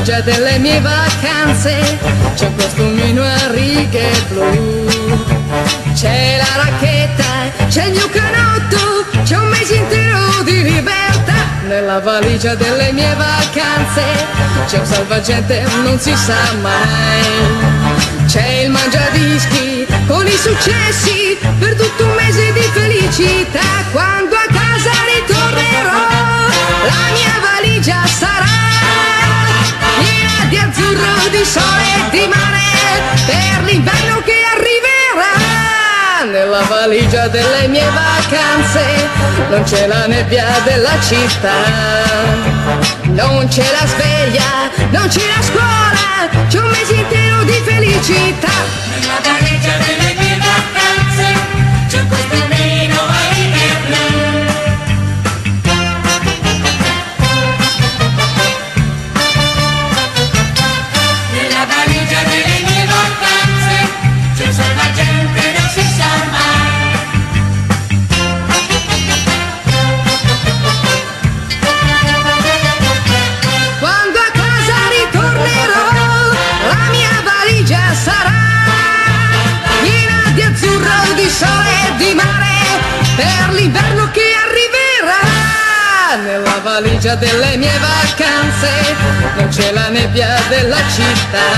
valigia delle mie vacanze c'è un costumino a righe blu, c'è la racchetta, c'è il mio canotto, c'è un mese intero di libertà. Nella valigia delle mie vacanze c'è un salvagente, non si sa mai, c'è il mangiadischi con i successi per tutto un mese di felicità. Quando a casa ritornerò la mia valigia sarà piena di azzurro, di sole e di mare per l'inverno che arriverà. Nella valigia delle mie vacanze non c'è la nebbia della città, non c'è la sveglia, non c'è la scuola, c'è un mese intero di felicità. Nella valigia delle mie vacanze c'è un costumino a righe blu. Nella valigia delle mie vacanze c'è un salvagente, non si sa mai. Quando a casa ritornerò la mia valigia sarà piena di azzurro, di sole e di mare per l'inverno che arriverà. Nella valigia delle mie vacanze non c'è la nebbia della città,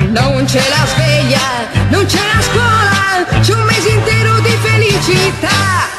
non c'è la sveglia, non c'è la scuola, c'è un mese intero di felicità.